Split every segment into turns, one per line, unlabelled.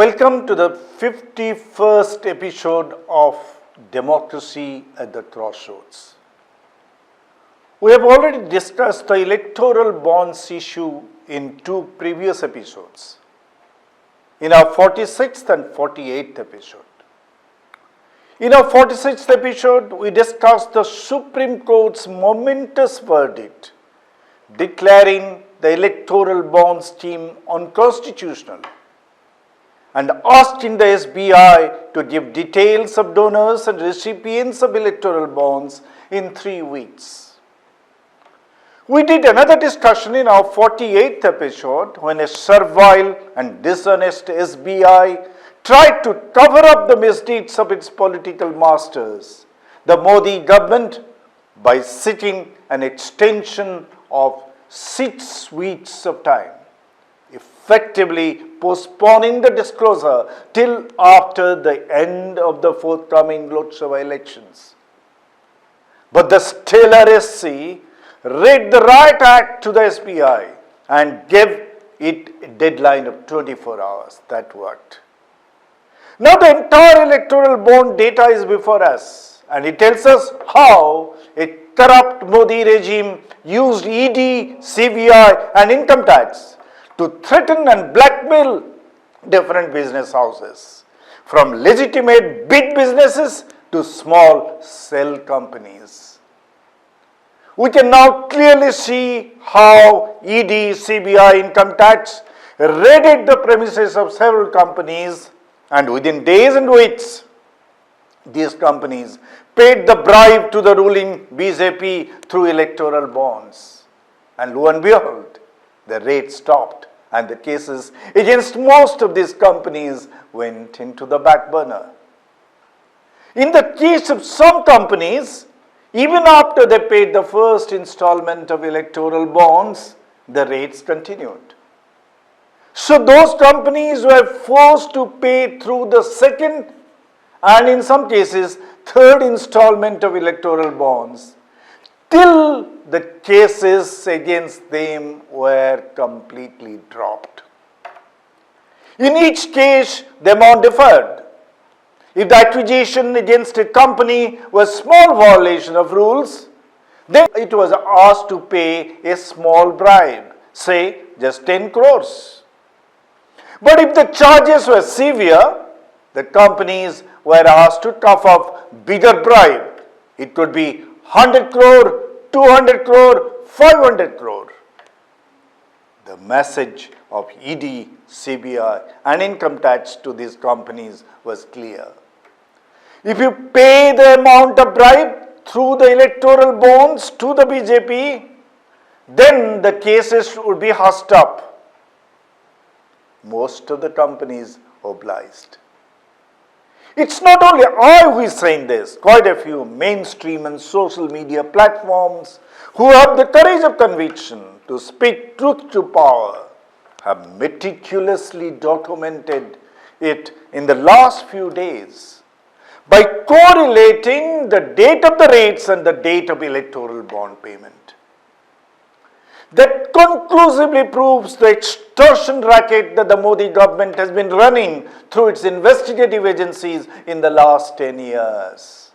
Welcome to the 51st episode of Democracy at the Crossroads. We have already discussed the electoral bonds issue in two previous episodes, in our 46th and 48th episode. In our 46th episode, we discussed the Supreme Court's momentous verdict declaring the electoral bond scheme unconstitutional and asking the SBI to give details of donors and recipients of electoral bonds in 3 weeks. We did another discussion in our 48th episode when a servile and dishonest SBI tried to cover up the misdeeds of its political masters, the Modi government, by seeking an extension of 6 weeks of time, effectively postponing the disclosure till after the end of the forthcoming Lok Sabha elections. But the stellar SC read the right act to the SBI and gave it a deadline of 24 hours. That worked. Now the entire electoral bond data is before us, and it tells us how a corrupt Modi regime used ED, CBI and income tax to threaten and blackmail different business houses, from legitimate big businesses to small cell companies. We can now clearly see how ED, CBI, income tax raided the premises of several companies, and within days and weeks, these companies paid the bribe to the ruling BJP through electoral bonds. And lo and behold, the raid stopped and the cases against most of these companies went into the back burner. In the case of some companies, even after they paid the first installment of electoral bonds, the raids continued. So those companies were forced to pay through the second and in some cases third installment of electoral bonds till the cases against them were completely dropped. In each case, the amount differed. If the accusation against a company was small violation of rules, then it was asked to pay a small bribe, say just 10 crores. But if the charges were severe, the companies were asked to cough up bigger bribe. It could be 100 crore, 200 crore, 500 crore. The message of ED, CBI and income tax to these companies was clear. If you pay the amount of bribe through the electoral bonds to the BJP, then the cases would be hushed up. Most of the companies obliged. It's not only I who is saying this. Quite a few mainstream and social media platforms who have the courage of conviction to speak truth to power have meticulously documented it in the last few days by correlating the date of the raids and the date of electoral bond payment. That conclusively proves the extortion racket that the Modi government has been running through its investigative agencies in the last 10 years.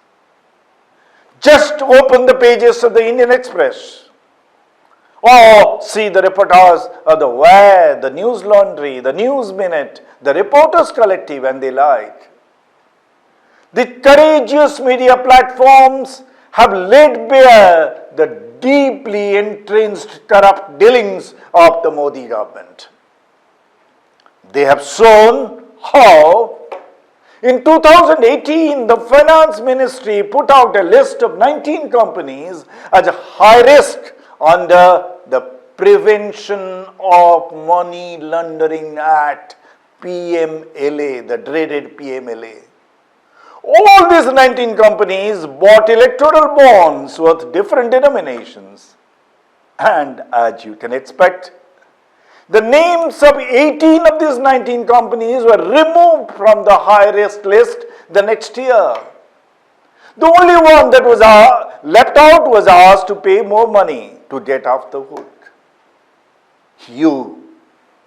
Just open the pages of the Indian Express or see the reportages of the Wire, the News Laundry, the News Minute, the Reporters Collective and the like. The courageous media platforms have laid bare the deeply entrenched corrupt dealings of the Modi government. They have shown how in 2018 the finance ministry put out a list of 19 companies as high risk under the Prevention of Money Laundering Act, PMLA, the dreaded PMLA. All these 19 companies bought electoral bonds worth different denominations. And as you can expect, the names of 18 of these 19 companies were removed from the high-risk list the next year. The only one that was left out was asked to pay more money to get off the hook. You,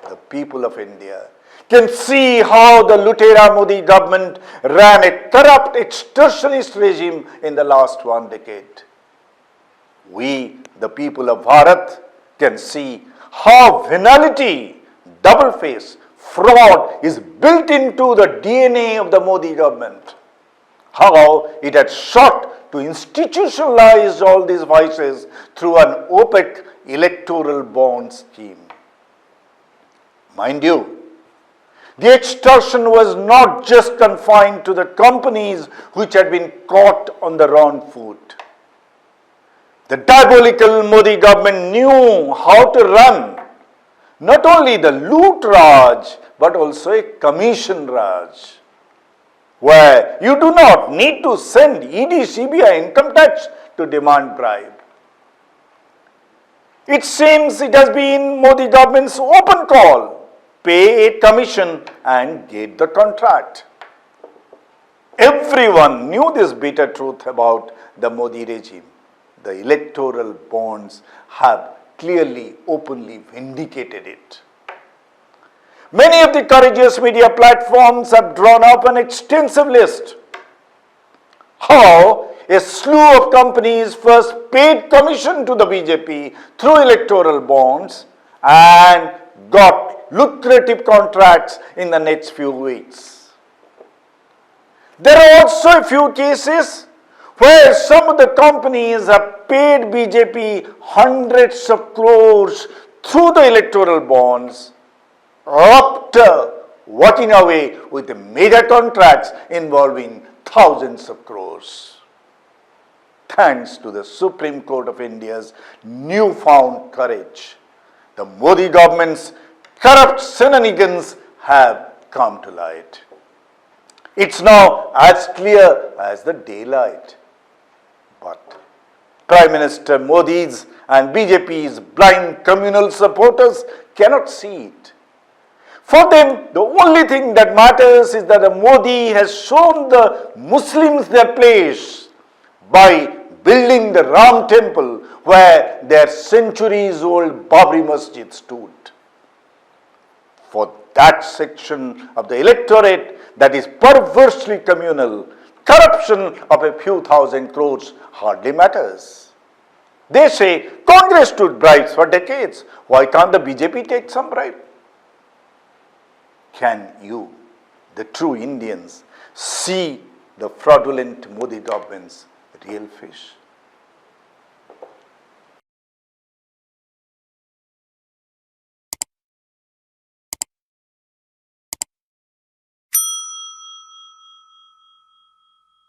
the people of India, can see how the Lutera Modi government ran a corrupt extortionist regime in the last 1 decade. We, the people of Bharat, can see how venality, double face, fraud is built into the DNA of the Modi government. How it had sought to institutionalize all these vices through an opaque electoral bond scheme. Mind you, the extortion was not just confined to the companies which had been caught on the wrong foot. The diabolical Modi government knew how to run not only the loot Raj but also a commission Raj, where you do not need to send ED, CBI, income tax to demand bribe. It seems it has been Modi government's open call: pay a commission and get the contract. Everyone knew this bitter truth about the Modi regime. The electoral bonds have clearly, openly vindicated it. Many of the courageous media platforms have drawn up an extensive list how a slew of companies first paid commission to the BJP through electoral bonds and got lucrative contracts in the next few weeks. There are also a few cases where some of the companies have paid BJP hundreds of crores through the electoral bonds after walking away with mega contracts involving thousands of crores. Thanks to the Supreme Court of India's newfound courage, the Modi government's corrupt shenanigans have come to light. It's now as clear as the daylight. But Prime Minister Modi's and BJP's blind communal supporters cannot see it. For them, the only thing that matters is that Modi has shown the Muslims their place by building the Ram temple where their centuries-old Babri Masjid stood. For that section of the electorate that is perversely communal, corruption of a few thousand crores hardly matters. They say Congress took bribes for decades. Why can't the BJP take some bribe? Can you, the true Indians, see the fraudulent Modi government's real fish?